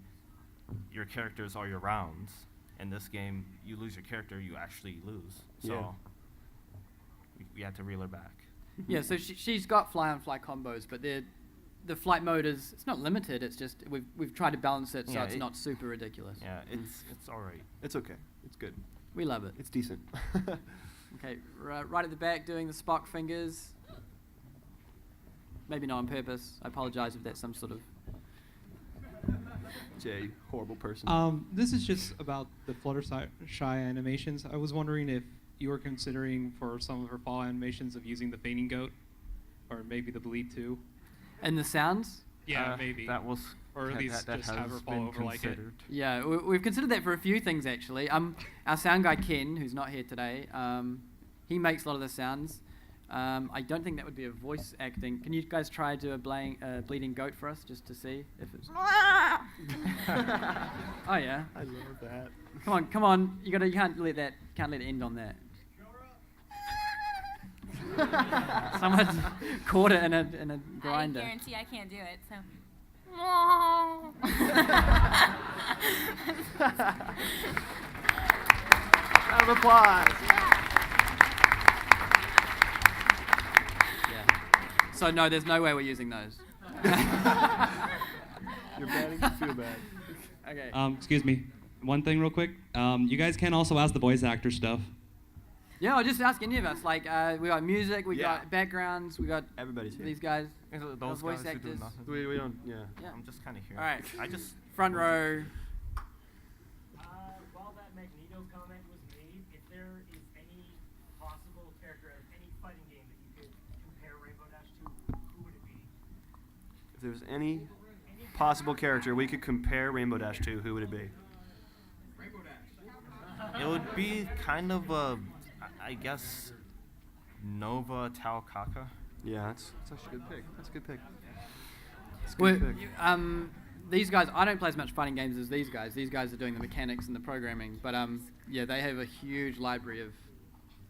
your characters are your rounds. In this game, you lose your character, you actually lose. So Yeah. we had to reel her back. Yeah, so she's got fly-on-fly combos, but the flight mode it's not limited. It's just we've tried to balance it so Yeah, it's not super ridiculous. Yeah, it's all right. It's okay. It's good. We love it. It's decent. Okay, right at the back doing the Spock fingers. Maybe not on purpose. I apologize if that's some sort of... Jay, horrible person. This is just about the Fluttershy animations. I was wondering if you were considering for some of her fall animations of using the fainting goat, or maybe the bleed too. And the sounds? Yeah, maybe. That was... Or at least that just have her has fall been over like it. considered. Yeah, we've considered that for a few things actually. Our sound guy Ken, who's not here today, he makes a lot of the sounds. I don't think that would be a voice acting. Can you guys try to do a bleeding goat for us just to see if it's... Oh yeah. I love that. Come on. You can't let it end on that. Someone caught it in a grinder. I guarantee I can't do it, so. Round of applause. Yeah. So no, there's no way we're using those. You're batting to feel bad. Okay. Excuse me. One thing real quick. You guys can also ask the voice actor stuff. Yeah, I'll just ask any of us. Like, we got music, we Yeah. got backgrounds, we got Everybody's here. these guys, Those voice guys who do actors. nothing. We don't, yeah. Yeah. I'm just kind of here. All right. I just... Front row. While that Magneto comment was made, if there is any possible character, any fighter If there was any possible character we could compare Rainbow Dash to, who would it be? It would be kind of a, I guess, Nova Tao Kaka. Yeah, that's actually a good pick. That's a good pick. Well, these guys, I don't play as much fighting games as these guys. These guys are doing the mechanics and the programming, but yeah, they have a huge library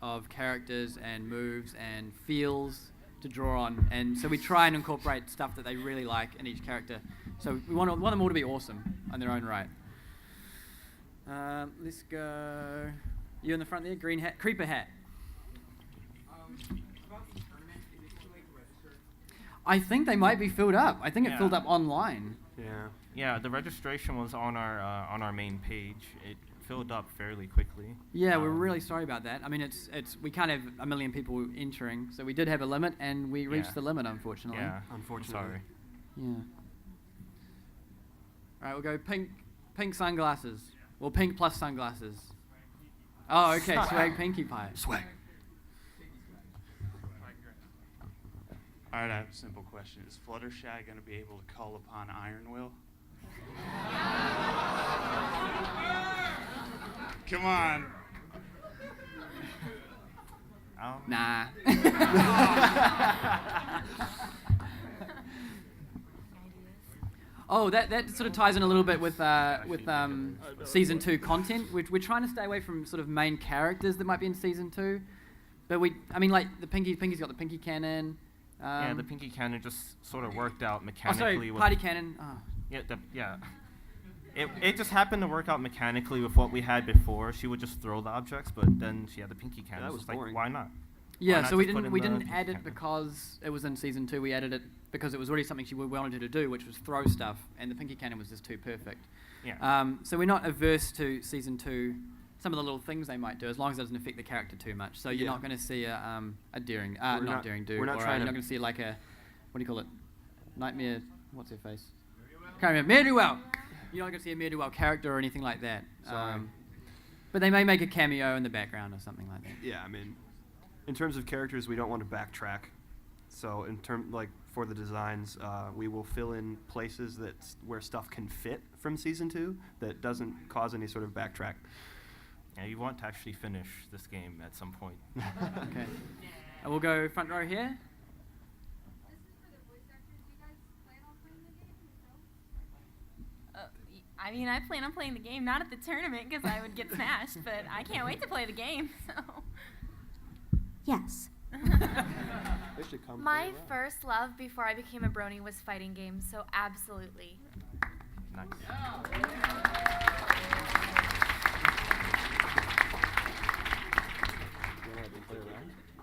of characters and moves and feels to draw on, and so we try and incorporate stuff that they really like in each character. So we want them all to be awesome in their own right. Let's go. You in the front there, green hat, creeper hat. I think they might be filled up. I think it filled up online. Yeah. Yeah, the registration was on our main page. It filled up fairly quickly. Yeah, we're really sorry about that. I mean, it's we can't have a million people entering, so we did have a limit, and we reached the limit, unfortunately. Yeah, unfortunately. Sorry. Yeah. All right, we'll go pink sunglasses. Well, pink plus sunglasses. Oh, okay, swag pinkie pie. Swag. All right, I have a simple question. Is Fluttershy going to be able to call upon Iron Will? Come on. Nah. Oh, that sort of ties in a little bit with season 2 content. We're trying to stay away from sort of main characters that might be in season 2, but I mean, like Pinky's got the Pinky Cannon. Yeah, the Pinky Cannon just sort of worked out mechanically. Oh, sorry, Party Cannon. Oh. Yeah, It just happened to work out mechanically with what we had before. She would just throw the objects, but then she had the Pinky Cannon. That was like, boring. why not? Yeah, so we didn't add it because it was in season 2. We added it because it was already something we wanted her to do, which was throw stuff, and the Pinky Cannon was just too perfect. Yeah. So we're not averse to season 2. Some of the little things they might do, as long as it doesn't affect the character too much. So you're not going to see a daring, not daring do, we're not or trying you're to not going to see like a, what do you call it? Nightmare. What's her face? Can't remember. Mare-do-well. You're not going to see a Mare-do-well character or anything like that. Sorry. But they may make a cameo in the background or something like that. Yeah, I mean, in terms of characters, we don't want to backtrack. So for the designs, we will fill in places where stuff can fit from season 2 that doesn't cause any sort of backtrack. Yeah, you want to actually finish this game at some point. Okay. And we'll go front row here. I mean, I plan on playing the game, not at the tournament because I would get smashed, but I can't wait to play the game, so. Yes. My first love before I became a brony was fighting games, so absolutely. Nice.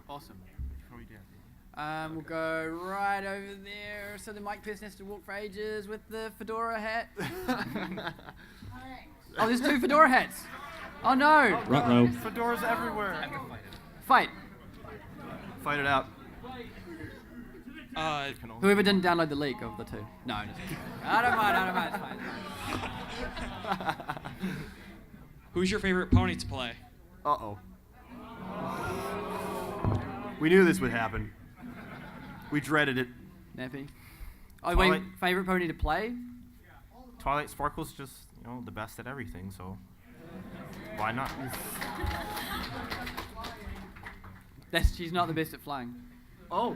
Awesome. We'll go right over there. So the Mike person has to walk for ages with the fedora hat. Oh, there's 2 fedora hats. Oh no. Ruh-roh. Fedoras everywhere. Fight. Fight it out. Whoever didn't download the leak of the 2. No, I don't mind. It's fine. Who's your favorite pony to play? Uh-oh. We knew this would happen. We dreaded it. Nappy. Oh, wait, favorite pony to play? Twilight Sparkle's just, the best at everything, so why not? She's not the best at flying. Oh.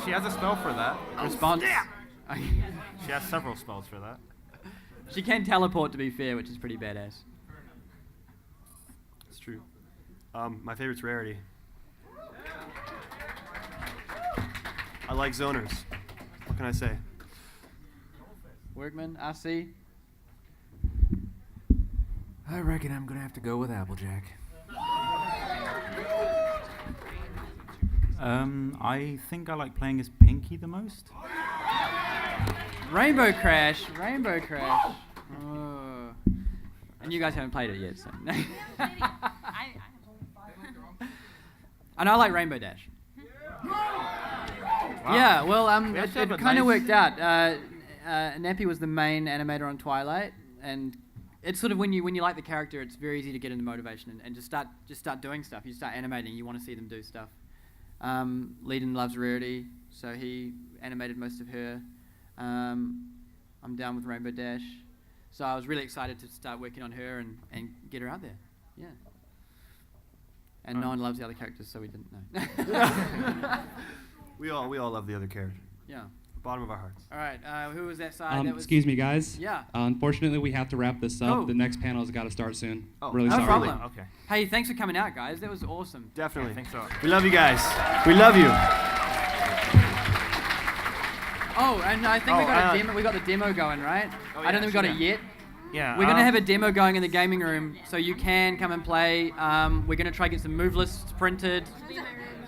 She has a spell for that. Response. She has several spells for that. She can teleport, to be fair, which is pretty badass. It's true. My favorite's Rarity. I like zoners. What can I say? Workman, RC. I reckon I'm gonna have to go with Applejack. I think I like playing as Pinky the most. Rainbow Crash. Oh. And you guys haven't played it yet, so. And I like Rainbow Dash. Wow. Yeah, well, We it kind of worked out. Nappy was the main animator on Twilight, and it's sort of when you like the character, it's very easy to get into motivation and just start doing stuff. You start animating. You want to see them do stuff. Leadon loves Rarity, so he animated most of her. I'm down with Rainbow Dash. So I was really excited to start working on her and get her out there. Yeah. And no one loves the other characters, so we didn't know. We all love the other character. Yeah. Bottom of our hearts. All right. Who was that side? That was Excuse me, guys. Yeah. Unfortunately, we have to wrap this up. Oh. The next panel has got to start soon. Oh, Really no sorry. problem. Okay. Hey, thanks for coming out, guys. That was awesome. Definitely. I think so. We love you guys. We love you. Oh, and I think we got a demo. We got the demo going, right? Oh, I don't yeah, think we got sure. it yet. Yeah. We're gonna have a demo going in the gaming room, so you can come and play. We're gonna try to get some move lists printed.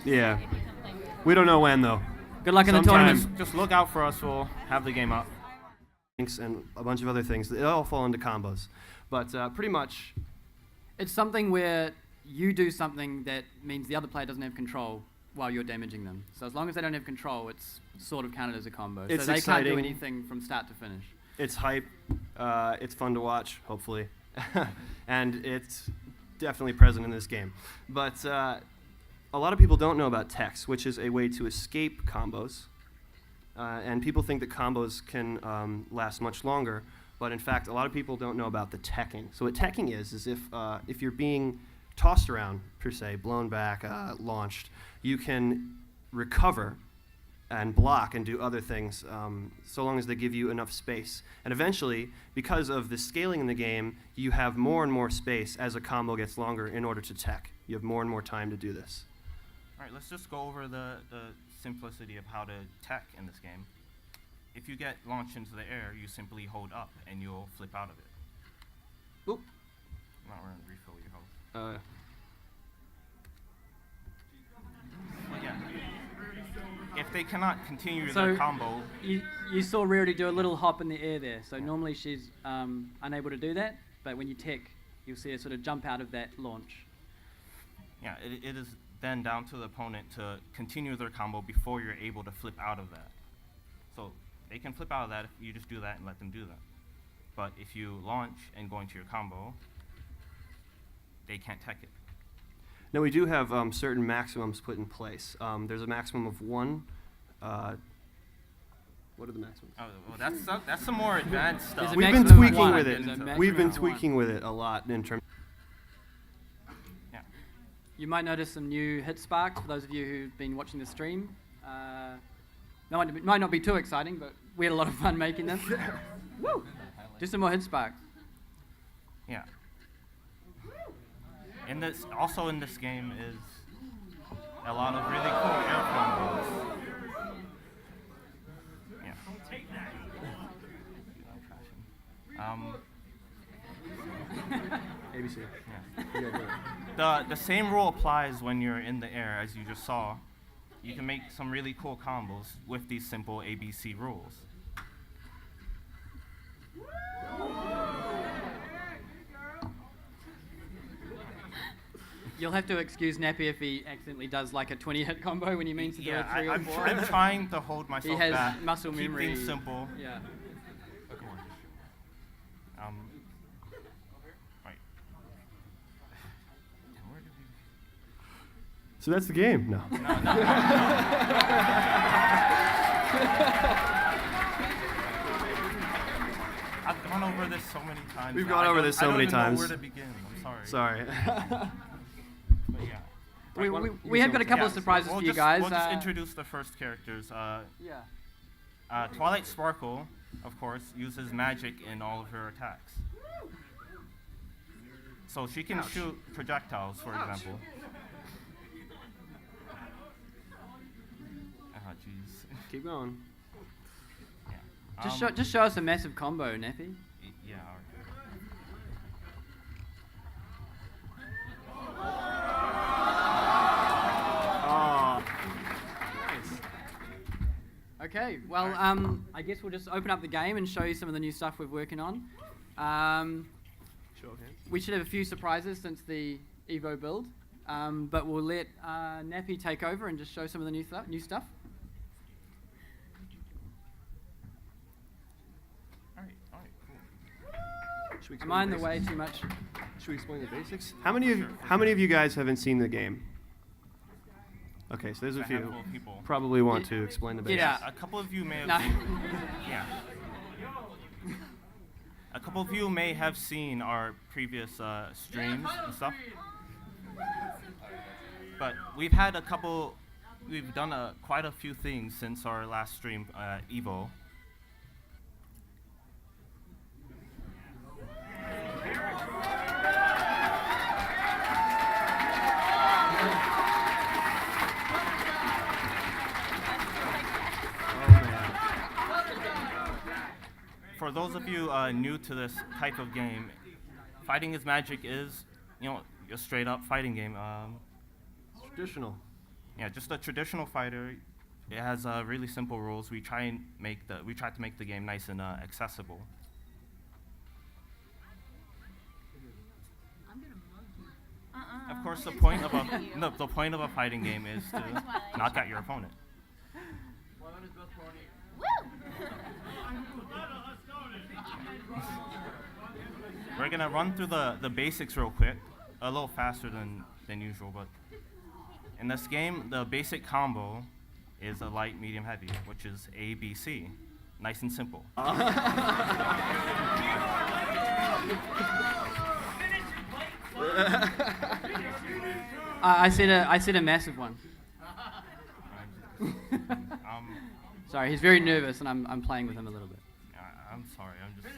Yeah. We don't know when though. Good luck in the Sometime. tournament. Just look out for us. We'll have the game up. And a bunch of other things. They all fall into combos. But pretty much, It's something where you do something that means the other player doesn't have control while you're damaging them. So as long as they don't have control, it's sort of counted as a combo. It's so they can't do exciting. anything from start to finish. it's hype. It's fun to watch, hopefully. And it's definitely present in this game. But a lot of people don't know about techs, which is a way to escape combos. And people think that combos can last much longer. But in fact, a lot of people don't know about the teching. So what teching is if you're being tossed around, per se, blown back, launched, you can recover and block and do other things so long as they give you enough space. And eventually, because of the scaling in the game, you have more and more space as a combo gets longer in order to tech. You have more and more time to do this. All right, let's just go over the simplicity of how to tech in this game. If you get launched into the air, you simply hold up and you'll flip out of it. Oop. Now we're going to refill your health. But yeah. If they cannot continue So their combo, you saw Rarity do a little hop in the air there. So normally she's unable to do that, but when you tech, you'll see her sort of jump out of that launch. yeah, it is then down to the opponent to continue their combo before you're able to flip out of that. So they can flip out of that if you just do that and let them do that. But if you launch and go into your combo, they can't tech it. Now we do have certain maximums put in place. There's a maximum of 1. What are the maximums? Oh, well, that's some more advanced stuff. We've been tweaking with it. We've been tweaking with it a lot in terms. You might notice some new hit sparks for those of you who've been watching the stream. Might not be too exciting, but we had a lot of fun making them. Woo! Just some more hit sparks. Yeah. Also in this game is a lot of really cool air combos. Yeah. ABC. Yeah. The same rule applies when you're in the air, as you just saw. You can make some really cool combos with these simple ABC rules. You'll have to excuse Nappy if he accidentally does like a 20-hit combo when he means to do a 3 or 4. I'm trying to hold myself He has back. muscle keep memory. things simple. Yeah. Right. So that's the game. No. I've gone over this so many times. We've now. gone over this so many I don't even times. know where to begin. I'm sorry. Sorry. But yeah. We have got a couple of surprises we'll for you just, guys. We'll just introduce the first characters. Twilight Sparkle, of course, uses magic in all of her attacks. So she can shoot projectiles, for example. Oh, jeez. Keep going. Yeah. Just show us a massive combo, Nappy. Yeah. Okay, well, I guess we'll just open up the game and show you some of the new stuff we're working on. We should have a few surprises since the Evo build, but we'll let Nappy take over and just show some of the new stuff. All right, cool. Am I in the way too much? Should we explain the basics? How many of you guys haven't seen the game? Okay, so there's a a few. handful of people. Probably want to explain the basics. Yeah. A couple of you may have No. yeah. A couple of you may have seen our previous streams and stuff. But we've done quite a few things since our last stream, Evo. For those of you new to this type of game, Fighting is Magic is, a straight up fighting game. Traditional. Yeah, just a traditional fighter. It has really simple rules. We try to make the game nice and accessible. Of course, the point of a fighting game is to knock out your opponent. We're gonna run through the basics real quick, a little faster than usual, but in this game, the basic combo is a light, medium, heavy, which is A, B, C. Nice and simple. I said a massive one. Sorry, he's very nervous, and I'm playing with him a little bit. I'm sorry, I'm just...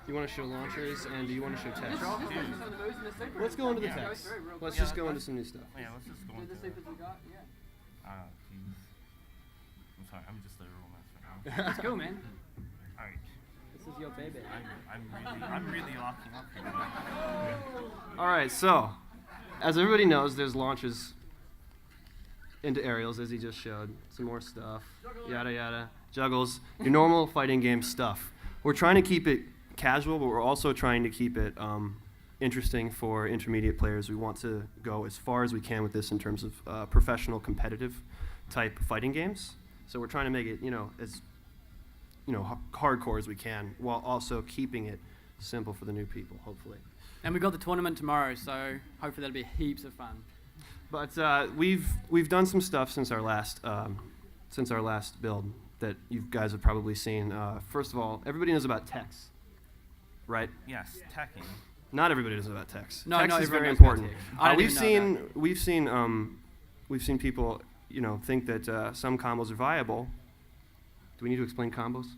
You want to show launchers, and do you want to show text? Let's go into the text. Let's just go into some new stuff. Yeah, let's just go into it. I'm sorry, I'm just a real mess right now. Let's go, man. All right. This is your baby. I'm really locking up here. All right, so as everybody knows, there's launches into aerials, as he just showed. Some more stuff, yada yada, juggles, your normal fighting game stuff. We're trying to keep it casual, but we're also trying to keep it interesting for intermediate players. We want to go as far as we can with this in terms of professional, competitive type fighting games. So we're trying to make it, as hardcore as we can, while also keeping it simple for the new people, hopefully. And we've got the tournament tomorrow, so hopefully that'll be heaps of fun. But we've done some stuff since our last build that you guys have probably seen. First of all, everybody knows about text, right? Yes, teching. Not everybody knows about text. No, text not is everyone very knows about important. text. I don't even know We've seen people, think that some combos are viable. Do we need to explain combos?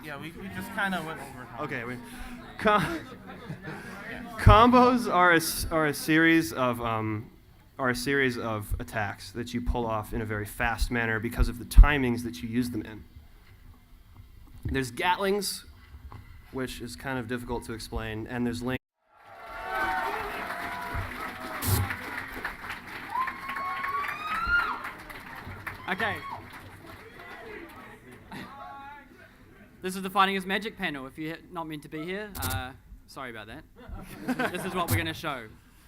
Yeah, we just kind of went over combos. Okay. Combos are a series of attacks that you pull off in a very fast manner because of the timings that you use them in. There's Gatlings, which is kind of difficult to explain, and there's Link. Okay. This is the Fighting is Magic panel. If you're not meant to be here, sorry about that. This is what we're going to show.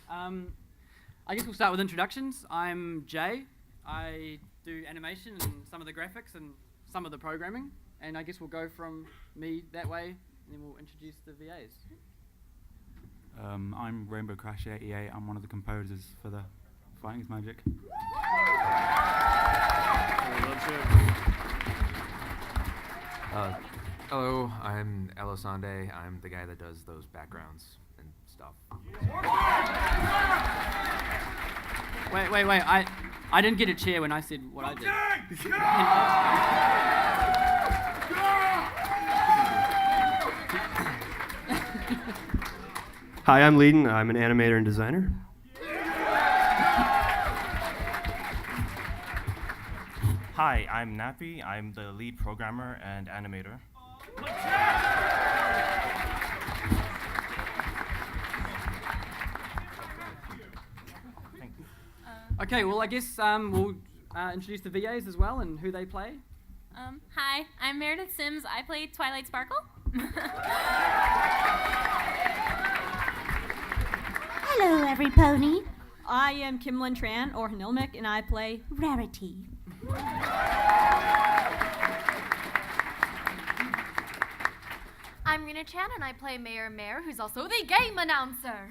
I guess we'll start with introductions. I'm Jay. I do animation and some of the graphics and some of the programming. And I guess we'll go from me that way, and then we'll introduce the VAs. I'm Rainbow Crash 88. I'm one of the composers for the Fighting is Magic. Hello, I'm Elisande. I'm the guy that does those backgrounds and stuff. Wait. I didn't get a chair when I said what I did. Hi, I'm Leiden. I'm an animator and designer. Hi, I'm Nappy. I'm the lead programmer and animator. Okay, well, I guess we'll introduce the VAs as well and who they play. Hi, I'm Meredith Sims. I play Twilight Sparkle. Hello, every pony. I am Kimlin Tran, or Hanilmic, and I play Rarity. I'm Rena Chan, and I play Mayor Mare, who's also the game announcer.